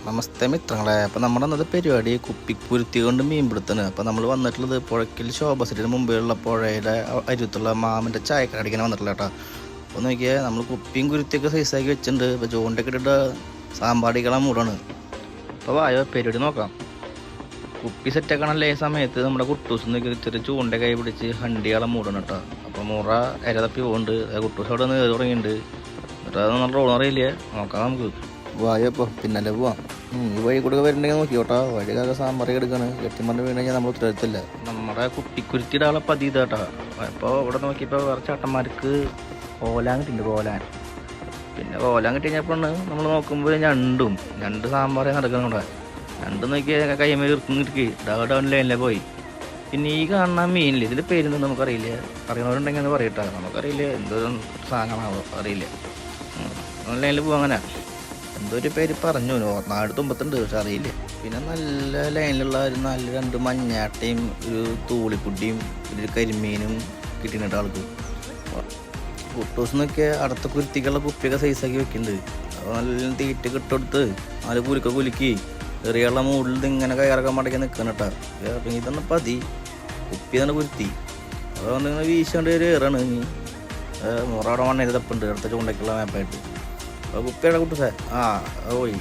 നമസ്തേ മിത്രങ്ങളെ. അപ്പോൾ നമ്മുടെ അന്നത്തെ പരിപാടി കുപ്പിക്കുരുത്തി കൊണ്ട് മീൻ പിടുത്താണ്. അപ്പോൾ നമ്മൾ വന്നിട്ടുള്ളത് പുഴയ്ക്കൽ ശോഭസിറ്റിന് മുമ്പിലുള്ള പുഴയുടെ അരുത്തുള്ള മാമൻ്റെ ചായക്കട അടിക്കാൻ വന്നിട്ടില്ല കേട്ടോ. അപ്പോൾ നോക്കിയാൽ നമ്മൾ കുപ്പിയും കുരുത്തിയൊക്കെ സൈസാക്കി വെച്ചിട്ടുണ്ട്. ഇപ്പോൾ ചൂണ്ടൊക്കെ ഇട്ടിട്ട് സാമ്പാടികളെ മൂടാണ്. അപ്പോൾ വായോ പരിപാടി നോക്കാം. കുപ്പി സെറ്റാക്കണല്ലേ ഈ സമയത്ത് നമ്മുടെ കുട്ടൂസ് നോക്കി ചെറിയ ചൂണ്ട കൈ പിടിച്ച് ഹണ്ടികളെ മൂടണം കേട്ടോ. അപ്പോൾ മുറ ഇര തപ്പി പോകുന്നുണ്ട്. കുട്ടൂസ് അവിടെ നിന്ന് തുടങ്ങിയിട്ടുണ്ട്. എന്നിട്ട് അത് നല്ല റോളറിയില്ല, നോക്കാം നമുക്ക്. വായപ്പോ പിന്നല്ലേ പോവാം. ഈ വഴി കൂടെ വരുന്നുണ്ടെങ്കിൽ നോക്കിയോട്ടോ. വഴിയൊക്കെ സാമ്പാറി എടുക്കാണ്. കെട്ടിമറിന് വീണ് കഴിഞ്ഞാൽ നമ്മൾ ഉത്തരവില്ല. നമ്മുടെ കുപ്പിക്കുരുത്തിയുടെ ആളെ പതി ഇതാട്ടാ. അപ്പോൾ ഇവിടെ നോക്കിയപ്പോൾ വേറെ ചേട്ടന്മാർക്ക് കോലാൻ കിട്ടിയിട്ടുണ്ട്. പിന്നെ കോലാൻ കിട്ടി കഴിഞ്ഞപ്പോഴാണ് നമ്മൾ നോക്കുമ്പോൾ ഞണ്ട് സാമ്പാറേ നടക്കണം. ഇവിടെ ഞണ്ട് നോക്കിയാൽ കൈമേൽ ഇറക്കി ഡൗൺ ലൈനിലെ പോയി. പിന്നെ ഈ കാണുന്ന മീനില്ല, ഇതിൻ്റെ പേരൊന്നും നമുക്കറിയില്ല. അറിയണവരുണ്ടെങ്കിൽ ഒന്ന് പറയട്ടെ. നമുക്കറിയില്ല എന്തൊരു സാധനമാണോ അറിയില്ല. ലൈനിൽ പോകാം. അങ്ങനെ എന്തോ ഒരു പേര് പറഞ്ഞു, നാട് തുമ്പത്തുണ്ട്, പക്ഷെ അറിയില്ല. പിന്നെ നല്ല ലൈനിലുള്ള ഒരു നല്ല 2 മഞ്ഞാട്ടയും ഒരു തൂളിക്കുട്ടിയും ഒരു കരിമീനും കിട്ടിയിട്ട് ആൾക്ക്. കുട്ടൂസ് നോക്കിയാൽ അടുത്ത കുരുത്തിക്കുള്ള കുപ്പിയൊക്കെ സൈസാക്കി വെക്കുന്നുണ്ട്. അപ്പോൾ നല്ല തീറ്റ കിട്ടെടുത്ത് 4 കുരുക്ക കുലുക്കി ചെറിയുള്ള മൂടിൽ ഇങ്ങനെ കയറക്കാൻ മടക്കി നിൽക്കണം കേട്ടോ. അപ്പം ഇതൊന്നും പതി കുപ്പി തന്നെ കുരുത്തി. അപ്പോൾ വന്നിങ്ങനെ വീശേണ്ട ഒരു ഏറാണ്. ഇനി മുറയുടെ മണ്ണയിൽ തപ്പുണ്ട് അടുത്ത ചൂണ്ടയ്ക്കുള്ള മാപ്പായിട്ട്. അപ്പോൾ കുപ്പിയുടെ കുട്ടൂസേ പോയി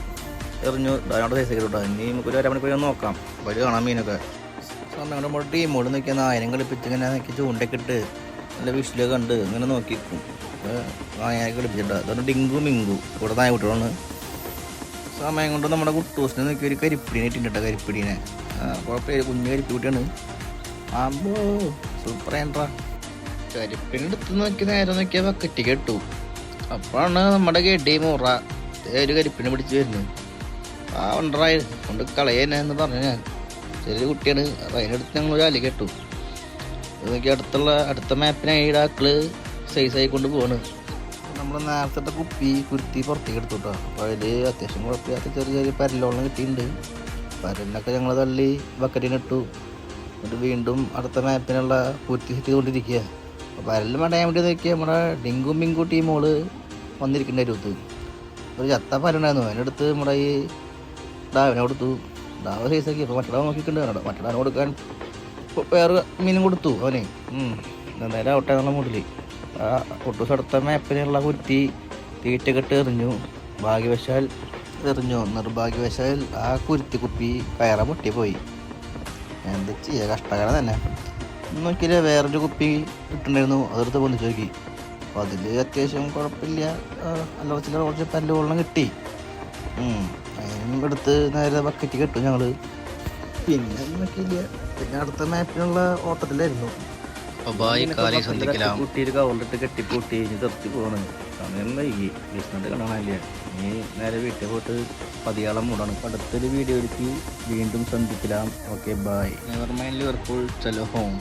എറിഞ്ഞു അതിനോട് സൈസൊക്കെ കേട്ടോ. ഇനി നമുക്കൊരു 1 മണിക്കൂർ നോക്കാം. വഴി കാണാം മീനൊക്കെ. സമയം കൊണ്ട് നമ്മൾ ടീമോട് നോക്കിയാൽ നായനം കളിപ്പിച്ച് ഇങ്ങനെ നോക്കി ചൂണ്ടൊക്കെ ഇട്ട് നല്ല വിഷിലൊക്കെ കണ്ട് ഇങ്ങനെ നോക്കിക്കും. നായനെ കളിപ്പിച്ചിട്ട് അതുകൊണ്ട് ഡിങ്കു മിങ്കു ഇവിടെ നായ കുട്ടികളാണ്. സമയം കൊണ്ട് നമ്മുടെ കുട്ടൂസിനെ നോക്കി ഒരു കരിപ്പിടീനെ ഇട്ടിട്ടോ. കരിപ്പിടീനെ കുഴപ്പമില്ല, കുഞ്ഞു കരിപ്പിക്കുട്ടിയാണ്. ആമ്പോ സൂപ്പർ ഏൻട്രാ. കരിപ്പിനെടുത്ത് നോക്കി നേരെ നോക്കിയാൽ ബക്കറ്റ് കേട്ടു. അപ്പോഴാണ് നമ്മുടെ ഗഡി മുറ ഒരു കരിപ്പിനെ പിടിച്ച് വരുന്നത്. ഉണ്ടായി കൊണ്ട് കളയെന്ന് പറഞ്ഞു ഞാൻ. ചെറിയൊരു കുട്ടിയാണ്. അപ്പോൾ അതിനടുത്ത് ഞങ്ങൾ ഒരു അലി കേട്ടു. നോക്കി അടുത്ത മാപ്പിനായി ഈടാക്കള് സൈസായി കൊണ്ട് പോവാണ്. നമ്മൾ നേരത്തെ കുപ്പി കുരുത്തി പുറത്തേക്ക് എടുത്തു കേട്ടോ. അപ്പോൾ അതിൽ അത്യാവശ്യം കുഴപ്പമില്ലാത്ത ചെറിയ പരലോളം കിട്ടിയിട്ടുണ്ട്. പരലിനൊക്കെ ഞങ്ങൾ തള്ളി ബക്കറ്റിനിട്ടു. എന്നിട്ട് വീണ്ടും അടുത്ത മാപ്പിനുള്ള കുരുത്തി സെറ്റ് ചെയ്തുകൊണ്ടിരിക്കുക. അപ്പോൾ പരലിൽ മടയാൻ വേണ്ടി നോക്കിയാൽ നമ്മുടെ ഡിങ്കും മിങ്കു ടീമോള് വന്നിരിക്കേണ്ട അരുത്ത് ഒരു ചത്ത പരലുണ്ടായിരുന്നു. അതിനടുത്ത് നമ്മുടെ ഈ ഡാവിനെ കൊടുത്തു. ഡാവ് സൈസാക്കി. അപ്പോൾ മറ്റേ നോക്കിയിട്ടുണ്ട്. മറ്റേ ഡാവിനെ കൊടുക്കാൻ വേറെ മീനും കൊടുത്തു അവന്. എന്തായാലും ആവട്ടെ എന്നുള്ള മൂട്ടിൽ കുട്ടൂസ് അടുത്ത മാപ്പിനുള്ള കുരുത്തി തീറ്റക്കെട്ട് എറിഞ്ഞു. നിർഭാഗ്യവശാൽ ആ കുരുത്തി കുപ്പി കയറ പൊട്ടി പോയി. എന്താ ചെയ്യുക, കഷ്ടകാലം തന്നെ. നോക്കിയില്ല, വേറൊരു കുപ്പി ഇട്ടുണ്ടായിരുന്നു. അതെടുത്ത് പൊന്നിച്ച് നോക്കി. അപ്പോൾ അതിൽ അത്യാവശ്യം കുഴപ്പമില്ല, അല്ലറച്ചില്ല കുറച്ച് പല്ല് വെള്ളം കിട്ടി. അതിനും എടുത്ത് നേരെ ബക്കറ്റ് കെട്ടു ഞങ്ങൾ. പിന്നെ നോക്കിയില്ല, പിന്നെ അടുത്ത മാപ്പിനുള്ള ഓട്ടത്തിലായിരുന്നു. കുട്ടിയൊരു കവറിലിട്ട് കെട്ടിപ്പൂട്ടി നിർത്തി പോകണം. സമയം വൈകി, ബിസിനസ് കാണാനില്ല. ഇനി നേരെ വീട്ടിൽ പോയിട്ട് പതിയാളം മൂടാണ്. അടുത്തൊരു വീഡിയോയിലേക്ക് വീണ്ടും സന്ധിക്കാം. Okay, bye. Never mind Liverpool, ചലോ ഹോം.